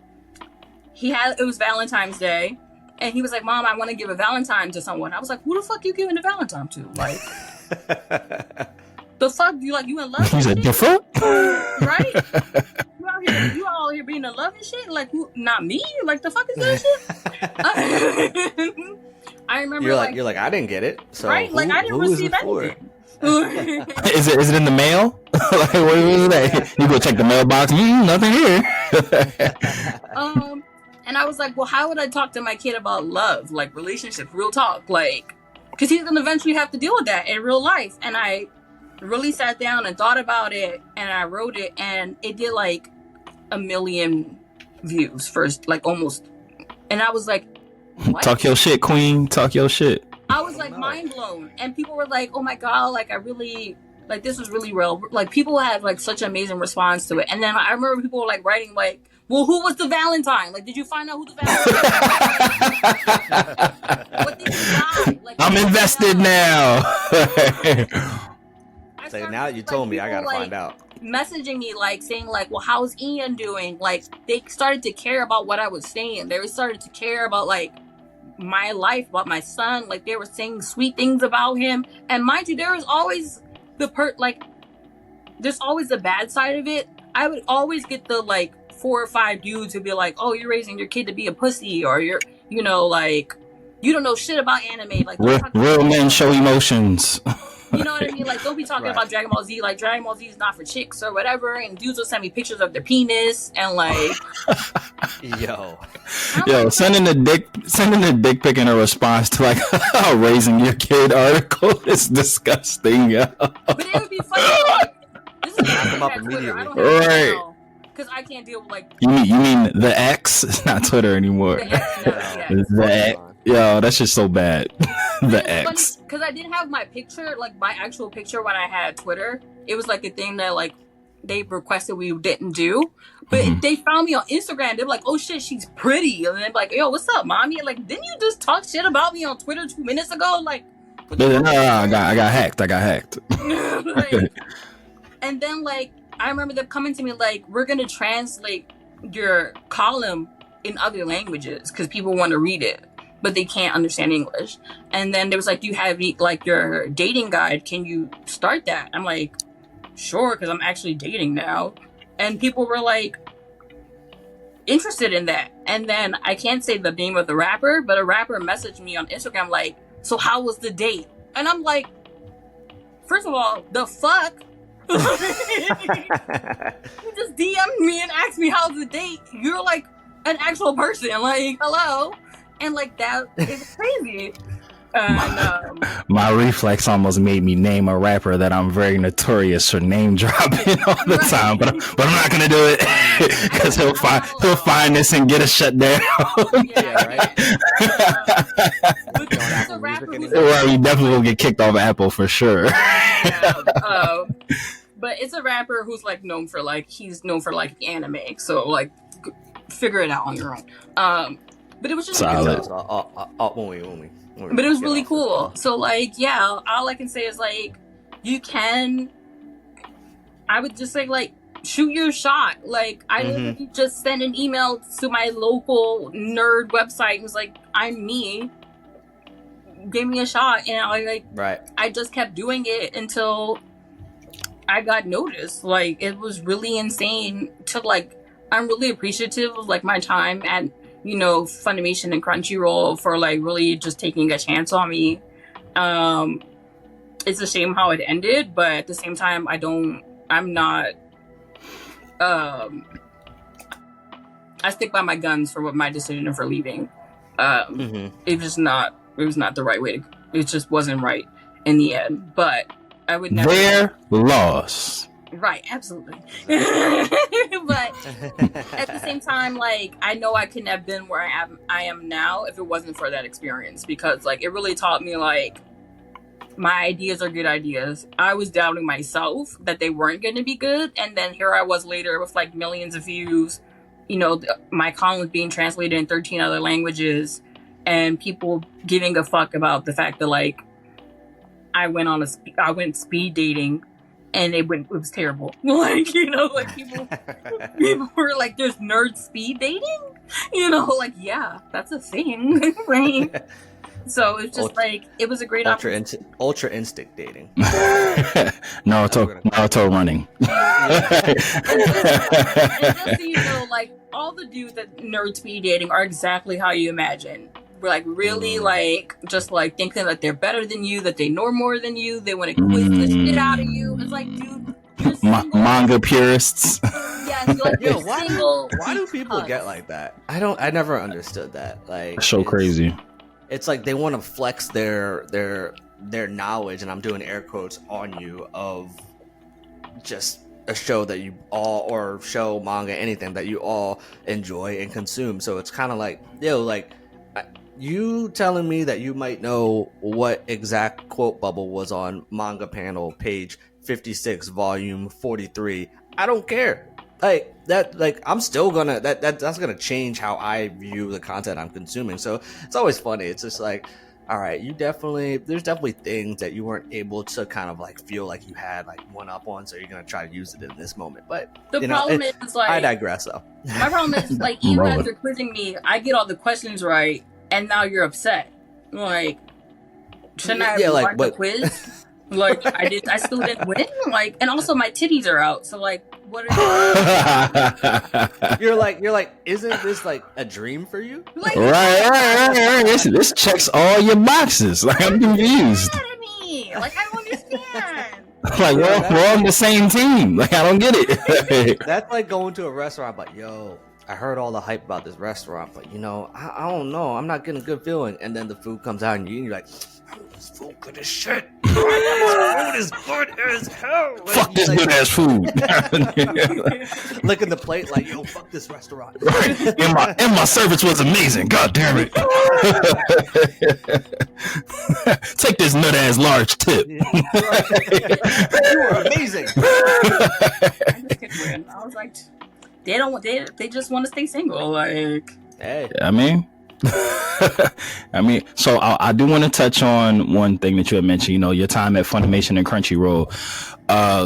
it was Valentine's Day, and he was like, "Mom, I want to give a Valentine to someone." I was like, "Who the fuck you giving a Valentine to? Like, the fuck you in love?" He's like, "The fuck?" Right? You all here being in love and shit? Like, who? Not me? Like, the fuck is that shit? I remember You're like, I didn't get it. So right? Like, I didn't receive anything. Is it in the mail? Like, what was that? You go check the mailbox. Nothing here. And I was like, well, how would I talk to my kid about love, like relationships, real talk, like, because he's gonna eventually have to deal with that in real life. And I really sat down and thought about it, and I wrote it, and it did like 1 million views first, like almost. And I was like, what? Talk your shit, queen. Talk your shit. I was like mind blown, and people were like, "Oh my god!" Like I really like this was really real. Like people had like such an amazing response to it, and then I remember people were like writing like, "Well, who was the Valentine? Like, did you find out who the Valentine was? What did you buy? Like, I'm invested now." So now you told me, I gotta find out. Messaging me like saying like, "Well, how's Ian doing?" Like they started to care about what I was saying. They started to care about like my life, about my son. Like they were saying sweet things about him. And mind you, there was always there's always the bad side of it. I would always get the like 4 or 5 dudes who'd be like, "Oh, you're raising your kid to be a pussy," or "You're, like you don't know shit about anime." Like real men show emotions. You know what I mean? Like, don't be talking about Dragon Ball Z. Like, Dragon Ball Z is not for chicks or whatever. And dudes will send me pictures of their penis and like, sending a dick pic in a response to like a raising your kid article is disgusting, yo. But it would be funny. Like, this is Knock 'em up Twitter. immediately. I don't have Twitter now, because I can't deal with like. You mean the X? It's not Twitter anymore. The X, no, yeah. The X. Yo, that's just so bad. The X. Because I didn't have my picture, like my actual picture when I had Twitter. It was like a thing that like they requested we didn't do. But they found me on Instagram. They're like, "Oh shit, she's pretty." And they're like, "Yo, what's up, mommy?" Like, didn't you just talk shit about me on Twitter 2 minutes ago? Like, No, I got hacked. like, and then like I remember them coming to me like, "We're gonna translate your column in other languages because people want to read it, but they can't understand English." And then there was like, "Do you have like your dating guide? Can you start that?" I'm like, "Sure," because I'm actually dating now. And people were like interested in that. And then I can't say the name of the rapper, but a rapper messaged me on Instagram like, "So how was the date?" And I'm like, first of all, the fuck? You just DM'd me and asked me how's the date. You're like an actual person. Like, hello. And like that, it was crazy. And, my reflex almost made me name a rapper that I'm very notorious for name dropping all the time, but I'm not gonna do it because he'll find this and get us shut down. Yeah, right. It's a rapper who's well, you definitely will get kicked off Apple for sure. But it's a rapper who's like known for like anime, so like figure it out on your own. But it was just solid. But it was really cool. So like, yeah, all I can say is like, I would just say like, shoot your shot. Like I literally just sent an email to my local nerd website and was like, "I'm me. Give me a shot." And I just kept doing it until I got noticed. Like it was really insane to like, I'm really appreciative of like my time at Funimation and Crunchyroll for like really just taking a chance on me. It's a shame how it ended, but at the same time, I'm not, I stick by my guns for what my decision for leaving. It was not the right way it just wasn't right in the end, but I would never. Their loss. Right, absolutely. But at the same time, like I know I couldn't have been where I am now if it wasn't for that experience, because like it really taught me like my ideas are good ideas. I was doubting myself that they weren't going to be good, and then here I was later with like millions of views. My column was being translated in 13 other languages, and people giving a fuck about the fact that like I went speed dating and it was terrible. Like, you know, like people were like, there's nerd speed dating? You know, like, yeah, that's a thing. Right? So it's just like, it was a great opportunity. Ultra instinct dating. Naruto running. And just so you know, like, all the dudes that nerd speed dating are exactly how you imagine. We're like really like just like thinking that they're better than you, that they know more than you, they want to quiz the shit out of you. It's like, dude, you're single. Manga purists. Yes, like, Yo, you're single. why do people get like that? I never understood that. Like, So crazy. It's like they want to flex their knowledge, and I'm doing air quotes on you, of just a show that you all, or show, manga, anything that you all enjoy and consume. So it's kind of like, yo, like, you telling me that you might know what exact quote bubble was on manga panel page 56 volume 43, I don't care. Like that, like I'm still gonna that's gonna change how I view the content I'm consuming. So it's always funny. It's just like, all right, there's definitely things that you weren't able to kind of like feel like you had like one up on, so you're gonna try to use it in this moment. But the problem is like, I digress though. My problem is like, even as you're quizzing me, I get all the questions right, and now you're upset. Like, shouldn't I have won the quiz? Like, I still didn't win. Like, and also my titties are out. So like, what are you're like, isn't this like a dream for you? Like, right. This checks all your boxes. Like, I'm confused. Mad at me. Like, I don't understand. Like, we're on the same team. Like, I don't get it. That's like going to a restaurant, but yo, I heard all the hype about this restaurant, but you know, I don't know. I'm not getting a good feeling. And then the food comes out and you're like, oh, this food good as shit. This food is good as hell. Like, fuck this good ass food. Licking the plate like, yo, fuck this restaurant. Right. And my service was amazing. God damn it. Take this nut ass large tip. You were amazing. I just couldn't win. I was like, they just want to stay single. Like, hey, I mean, so I do want to touch on one thing that you had mentioned, you know, your time at Funimation and Crunchyroll.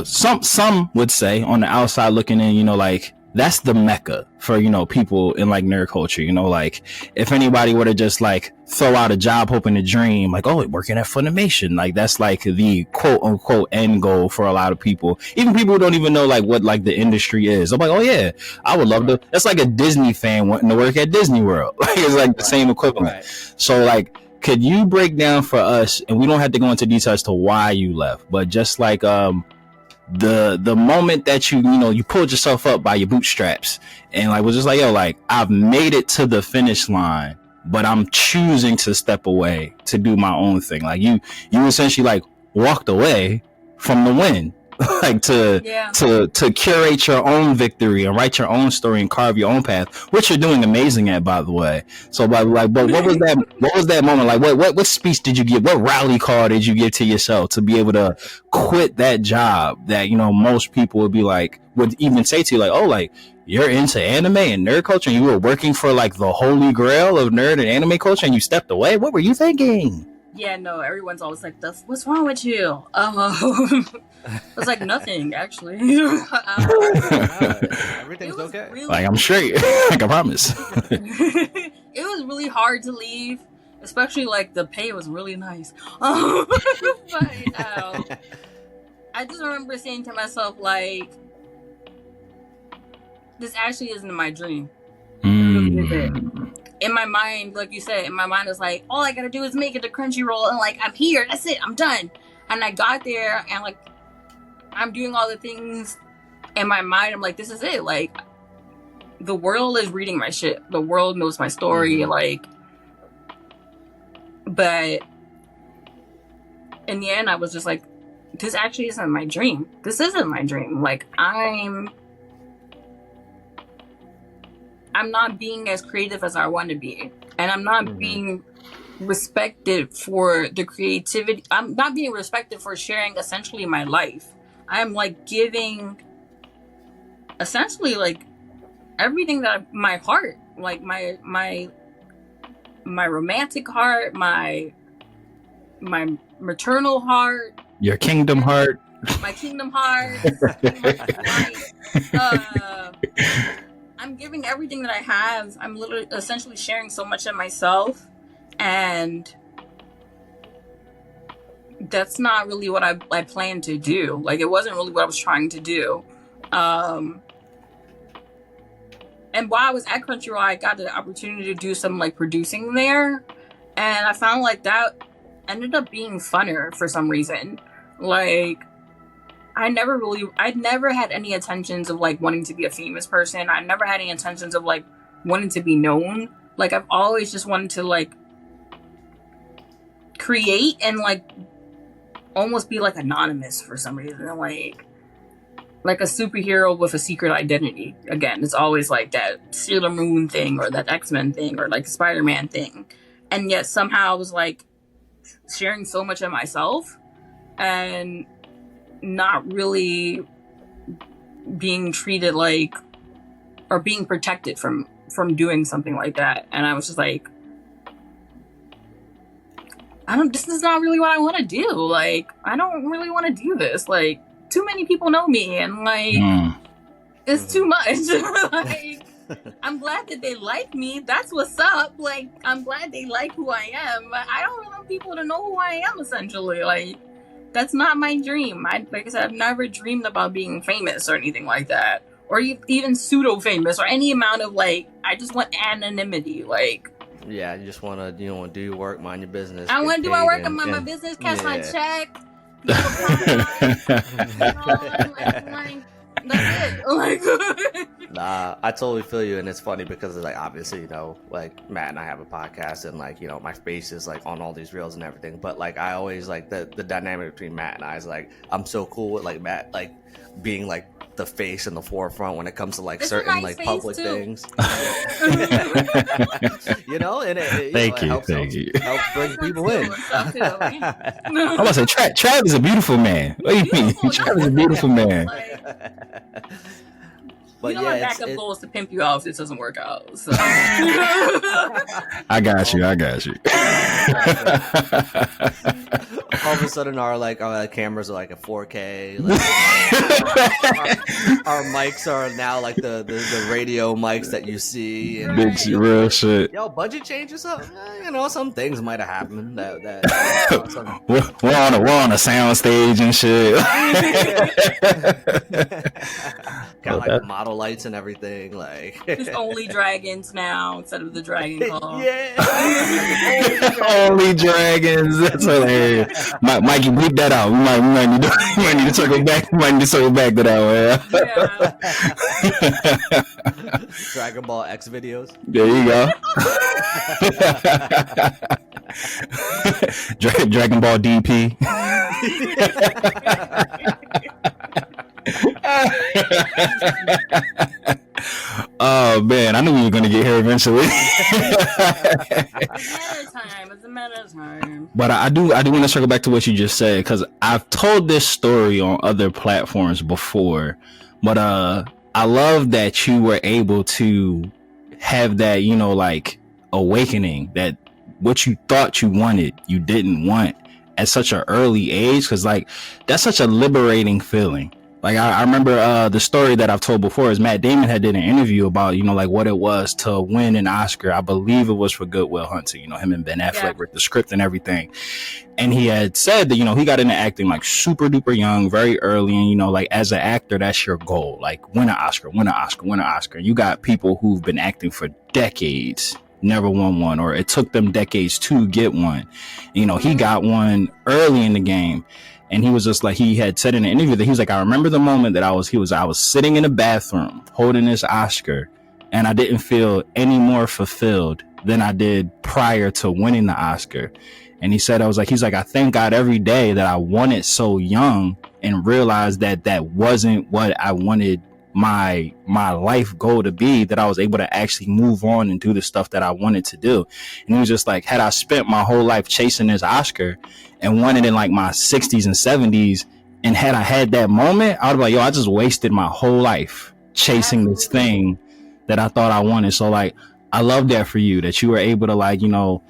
Some would say on the outside looking in, you know, like that's the mecca for, you know, people in like nerd culture, you know, like if anybody were to just like throw out a job hoping to dream, like, oh, working at Funimation, like that's like the quote unquote end goal for a lot of people, even people who don't even know like what like the industry is. I'm like, oh yeah, I would love to. That's like a Disney fan wanting to work at Disney World. Like, it's like the same equivalent. Right. So like, could you break down for us, and we don't have to go into detail as to why you left, but just like the moment that you pulled yourself up by your bootstraps and like was just like, yo, like I've made it to the finish line, but I'm choosing to step away to do my own thing. Like you essentially like walked away from the win, like to curate your own victory and write your own story and carve your own path, which you're doing amazing at, by the way. So but what was that moment like? What speech did you give? What rally call did you give to yourself to be able to quit that job that, you know, most people would even say to you like, oh, like you're into anime and nerd culture and you were working for like the holy grail of nerd and anime culture and you stepped away? What were you thinking? Yeah, no, everyone's always like, what's wrong with you? It's like nothing, actually. Everything's okay. Really, like I'm straight. Like I promise. It was really hard to leave, especially like the pay was really nice. But I just remember saying to myself like, this actually isn't my dream. In my mind, like you said, it's like, all I gotta do is make it to Crunchyroll and like I'm here, that's it, I'm done. And I got there and like I'm doing all the things in my mind. I'm like, this is it. Like the world is reading my shit. The world knows my story. Like, but in the end, I was just like, this actually isn't my dream. This isn't my dream. Like I'm not being as creative as I want to be. And I'm not being respected for the creativity. I'm not being respected for sharing essentially my life. I'm like giving essentially like everything that my heart, like my my romantic heart, my maternal heart, your kingdom heart, my kingdom heart. I'm giving everything that I have. I'm literally essentially sharing so much of myself, and that's not really what I planned to do. Like, it wasn't really what I was trying to do. And while I was at Crunchyroll, I got the opportunity to do some like producing there, and I found like that ended up being funner for some reason. Like, I'd never had any intentions of like wanting to be a famous person. I never had any intentions of like wanting to be known. Like, I've always just wanted to like create and like almost be like anonymous for some reason. Like a superhero with a secret identity. Again, it's always like that Sailor Moon thing or that X-Men thing or like Spider-Man thing. And yet somehow I was like sharing so much of myself and not really being treated like, or being protected from doing something like that. And I was just like, this is not really what I want to do. Like, I don't really want to do this. Like, too many people know me, and like, it's too much. Like, I'm glad that they like me. That's what's up. Like, I'm glad they like who I am. But I don't want people to know who I am, essentially. Like, that's not my dream. Like I said, I've never dreamed about being famous or anything like that. Or even pseudo-famous or any amount of, like, I just want anonymity. Like, yeah, you just want to, do your work, mind your business. I want to do my work and mind my business, cash my check. That's it. Like, nah, I totally feel you, and it's funny because it's like, obviously, like Matt and I have a podcast, and like, my face is like on all these reels and everything. But like, I always like the dynamic between Matt and I is like, I'm so cool with like Matt like being like the face in the forefront when it comes to like this certain like public too. Things. And it thank you. Helps bring people in. I'm about to say, Trav is a beautiful man. What do you mean? Trav is a beautiful man. But my backup goal is to pimp you out if this doesn't work out. So. I got you. All of a sudden, our cameras are like a 4K. Like, our mics are now like the radio mics that you see. And, big real shit. Yo, budget change or something? Some things might have happened. We're on a sound stage and shit. Got like the model lights and everything. Like, it's only dragons now instead of the Dragoncall. Yeah. Only dragons. That's hilarious. Mikey, bleep that out. We might need to circle back. We might need to circle back to that one. Yeah. Dragon Ball X videos. There you go. Dragon Ball DP. Oh man, I knew we were gonna get here eventually. It's a matter of time. But I do want to circle back to what you just said, because I've told this story on other platforms before. But I love that you were able to have that, like awakening, that what you thought you wanted, you didn't want at such an early age, because like that's such a liberating feeling. Like I remember the story that I've told before is Matt Damon had did an interview about, like what it was to win an Oscar. I believe it was for Good Will Hunting, him and Ben Affleck with the script and everything. And he had said that, he got into acting like super duper young, very early. And, like as an actor, that's your goal. Like win an Oscar, win an Oscar, win an Oscar. You got people who've been acting for decades, never won one, or it took them decades to get one. He got one early in the game. And he was just like, he had said in an interview that he was like, I remember the moment that I was sitting in the bathroom holding this Oscar, and I didn't feel any more fulfilled than I did prior to winning the Oscar. And he said, he's like, I thank God every day that I won it so young and realized that that wasn't what I wanted my life goal to be, that I was able to actually move on and do the stuff that I wanted to do. And he was just like, had I spent my whole life chasing this Oscar and won it in like my 60s and 70s, and had I had that moment, I would be like, I just wasted my whole life chasing this thing that I thought I wanted. So like, I love that for you, that you were able to like, you know,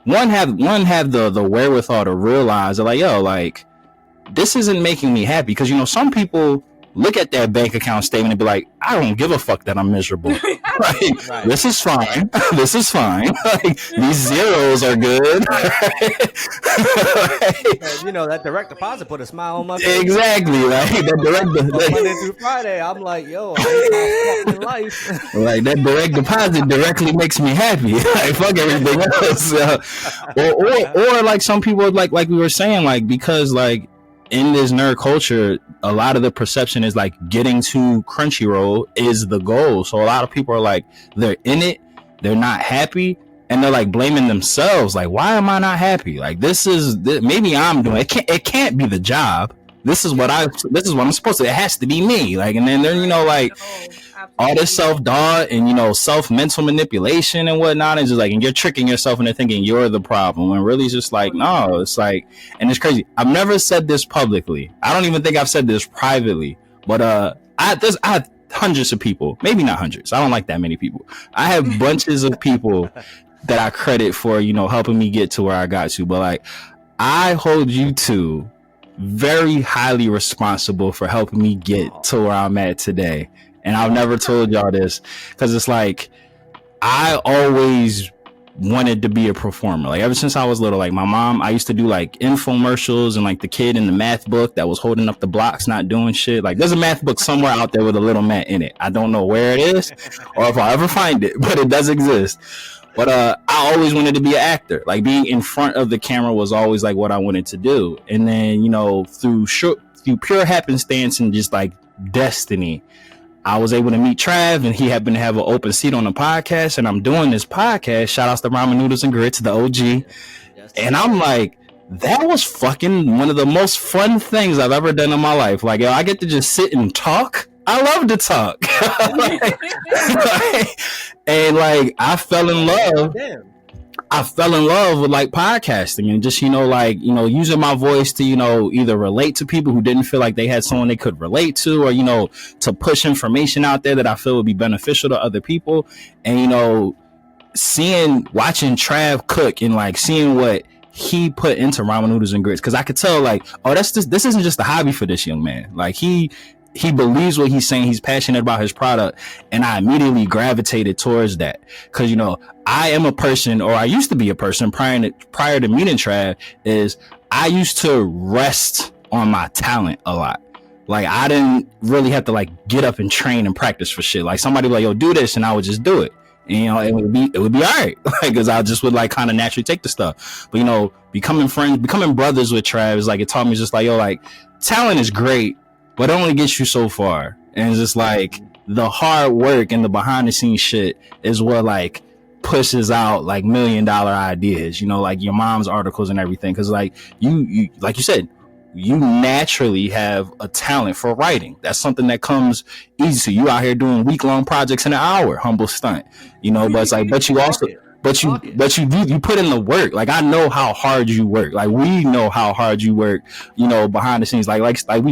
one have the wherewithal to realize that like, yo, like this isn't making me happy. Because, you know, some people look at their bank account statement and be like, I don't give a fuck that I'm miserable. Right. This is fine. This is fine. Like, these zeros are good. You know, that direct deposit put a smile on my face. Exactly. Like that Monday through Friday, I'm like, yo, I hate my fucking life. Like that direct deposit directly makes me happy. Like fuck everything else. Or like some people like we were saying, like, because like in this nerd culture, a lot of the perception is like getting to Crunchyroll is the goal. So a lot of people are like, they're in it, they're not happy, and they're like blaming themselves. Like, why am I not happy? Like, maybe I'm doing it. It can't be the job. This is what I'm supposed to. It has to be me. Like, and then you know, like all this self-doubt and, you know, self-mental manipulation and whatnot, is just like, and you're tricking yourself into thinking you're the problem, when really it's just like, no, it's like, and it's crazy. I've never said this publicly. I don't even think I've said this privately, but I have hundreds of people, maybe not hundreds. I don't like that many people. I have bunches of people that I credit for, you know, helping me get to where I got to. But like, I hold you two very highly responsible for helping me get to where I'm at today. And I've never told y'all this because it's like, I always wanted to be a performer. Like ever since I was little, like my mom, I used to do like infomercials and like the kid in the math book that was holding up the blocks, not doing shit. Like there's a math book somewhere out there with a little Matt in it. I don't know where it is or if I'll ever find it, but it does exist. But I always wanted to be an actor. Like being in front of the camera was always like what I wanted to do. And then, you know, through pure happenstance and just like destiny, I was able to meet Trav, and he happened to have an open seat on the podcast, and I'm doing this podcast. Shout outs to Ramen Noodles and Grits, the OG. Yes, and I'm like, that was fucking one of the most fun things I've ever done in my life. Like, yo, I get to just sit and talk. I love to talk. And like, I fell in love. I fell in love with like podcasting and just, you know, like, you know, using my voice to, you know, either relate to people who didn't feel like they had someone they could relate to, or, you know, to push information out there that I feel would be beneficial to other people. And, you know, watching Trav cook and like seeing what he put into Ramen Noodles and Grits, because I could tell like, oh, this isn't just a hobby for this young man. Like he believes what he's saying. He's passionate about his product. And I immediately gravitated towards that. Cause, you know, I am a person, or I used to be a person prior to meeting Trav, is I used to rest on my talent a lot. Like I didn't really have to like get up and train and practice for shit. Like somebody would be like, yo, do this. And I would just do it. And, you know, it would be all right. Like, cause I just would like kind of naturally take the stuff. But, you know, becoming brothers with Trav is like, it taught me just like, yo, like talent is great, but it only gets you so far. And it's just like the hard work and the behind the scenes shit is what like pushes out like $1 million ideas, you know, like your mom's articles and everything. Cause like you like you said, you naturally have a talent for writing. That's something that comes easy to you out here doing week-long projects in an hour, humble stunt, you know, but it's like, but you also, but you put in the work. Like I know how hard you work. Like we know how hard you work, you know, behind the scenes. Like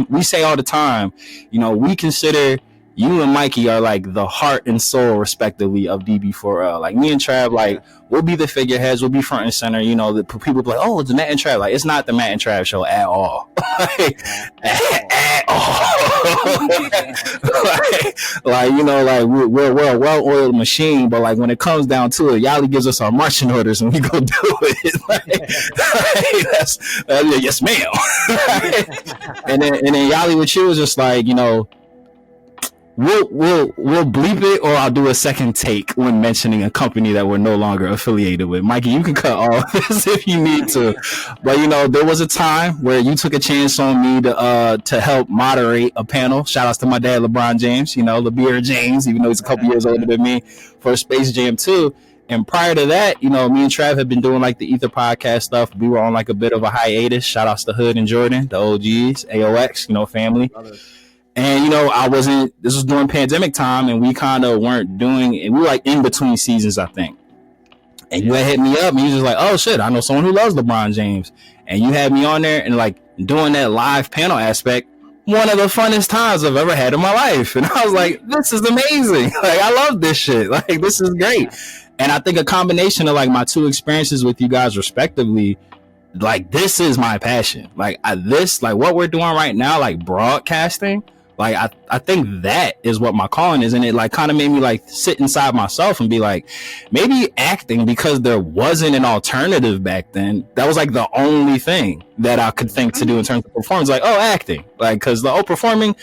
we say all the time, you know, we consider you and Mikey are like the heart and soul respectively of DB4L. Like me and Trav, like we'll be the figureheads, we'll be front and center. You know, the people be like, oh, it's Matt and Trav. Like it's not the Matt and Trav show at all. At all. like, you know, like we're a well-oiled machine, but like when it comes down to it, Yali gives us our marching orders and we go do it. That's yes, ma'am. and then Yali with you is just like, you know, We'll bleep it, or I'll do a second take when mentioning a company that we're no longer affiliated with. Mikey, you can cut all this if you need to. But, you know, there was a time where you took a chance on me to help moderate a panel. Shout outs to my dad, LeBron James, you know, LeBron James, even though he's a couple years older than me, for Space Jam 2. And prior to that, you know, me and Trav had been doing like the Ether podcast stuff. We were on like a bit of a hiatus. Shout outs to Hood and Jordan, the OGs, AOX, you know, family. And, you know, this was during pandemic time, and we kind of weren't doing, and we were like in between seasons, I think. And you had hit me up and you was just like, oh shit, I know someone who loves LeBron James. And you had me on there and like doing that live panel aspect, one of the funnest times I've ever had in my life. And I was like, this is amazing. Like, I love this shit. Like, this is great. And I think a combination of like my two experiences with you guys respectively, like this is my passion. Like what we're doing right now, like broadcasting, like I think that is what my calling is. And it like kind of made me like sit inside myself and be like, maybe acting, because there wasn't an alternative back then. That was like the only thing that I could think to do in terms of performance. Like, oh, acting, like, cause performing,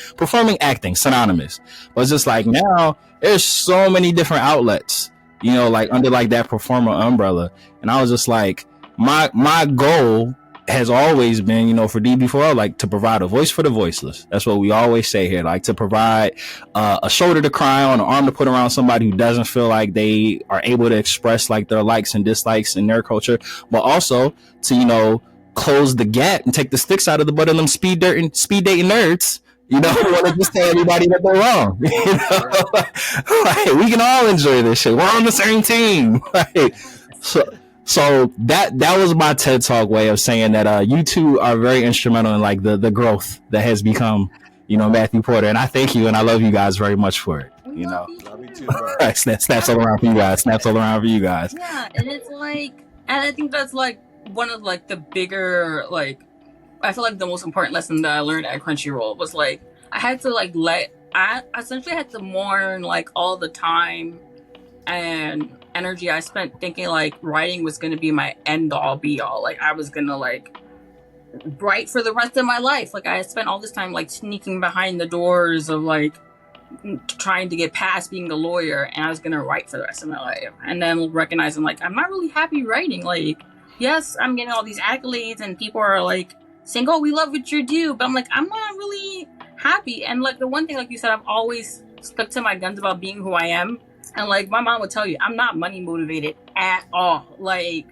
acting, synonymous. But it's just like now there's so many different outlets, you know, like under like that performer umbrella. And I was just like, my goal has always been, you know, for DB4L, like to provide a voice for the voiceless. That's what we always say here, like to provide a shoulder to cry on, an arm to put around somebody who doesn't feel like they are able to express like their likes and dislikes in their culture, but also to, you know, close the gap and take the sticks out of the butt of them speed dating nerds, you know, who want to just tell everybody that they're wrong. You know? Like, we can all enjoy this shit. We're on the same team. Like, so that was my TED Talk way of saying that you two are very instrumental in like the growth that has become, you know, Matthew Porter. And I thank you and I love you guys very much for it. You know, love you too, bro. Snaps all around for you guys. Snaps all around for you guys. Yeah, and it's like, and I think that's like one of like the bigger, like, I feel like the most important lesson that I learned at Crunchyroll was like I had to like I essentially had to mourn like all the time and energy I spent thinking like writing was going to be my end all be all. Like I was going to like write for the rest of my life. Like I had spent all this time like sneaking behind the doors of like trying to get past being a lawyer, and I was going to write for the rest of my life. And then recognizing like I'm not really happy writing. Like, yes, I'm getting all these accolades and people are like saying, oh, we love what you do, but I'm like, I'm not really happy. And like the one thing, like you said, I've always stuck to my guns about being who I am. And like my mom would tell you, I'm not money motivated at all. Like,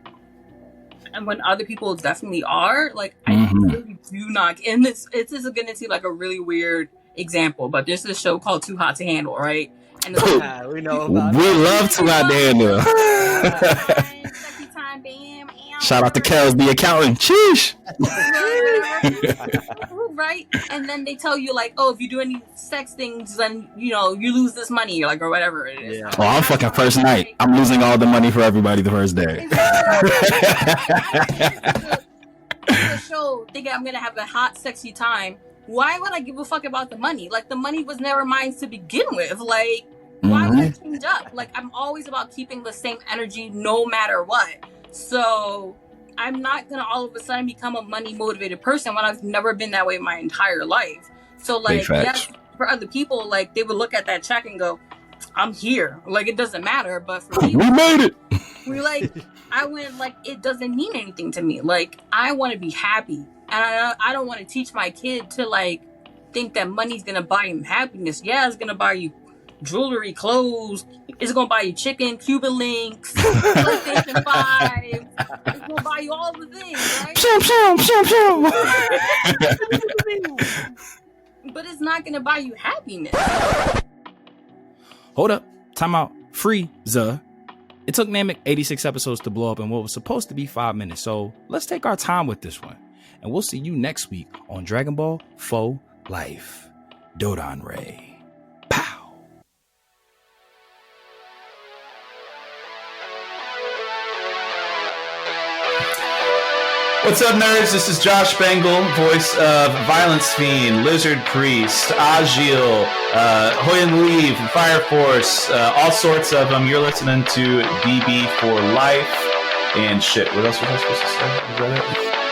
and when other people definitely are, like I really do not. And this is going to seem like a really weird example, but there's this show called Too Hot to Handle, right? And it's we know about we love Too Hot to Handle. Sexy time, bam, shout out to Kels, the accountant. Sheesh. Right? And then they tell you like, oh, if you do any sex things, then you know you lose this money, like or whatever it is. Yeah. Oh, I'm fucking first night. I'm losing all the money for everybody the first day. The show thinking I'm gonna have a hot, sexy time. Why would I give a fuck about the money? Like the money was never mine to begin with. Like why would I change up? Like I'm always about keeping the same energy no matter what. So I'm not gonna all of a sudden become a money motivated person when I've never been that way my entire life. So like, yes, for other people, like they would look at that check and go, "I'm here." Like it doesn't matter. But for me, we made it. We like, I went like it doesn't mean anything to me. Like I want to be happy, and I don't want to teach my kid to like think that money's gonna buy him happiness. Yeah, it's gonna buy you jewelry, clothes. It's gonna buy you chicken, Cuban links, PlayStation 5. It's gonna buy you all the things, right? But it's not gonna buy you happiness. Hold up, time out. Freeza. It took Namek 86 episodes to blow up in what was supposed to be 5 minutes. So let's take our time with this one, and we'll see you next week on Dragon Ball Faux Life. Dodon Ray. Pow. What's up, nerds? This is Josh Bengal, voice of Violence Fiend, Lizard Priest, Agil, Hoyan Lee from Fire Force, all sorts of them. You're listening to DB4 Life and shit. What else was I supposed to say? Is that it?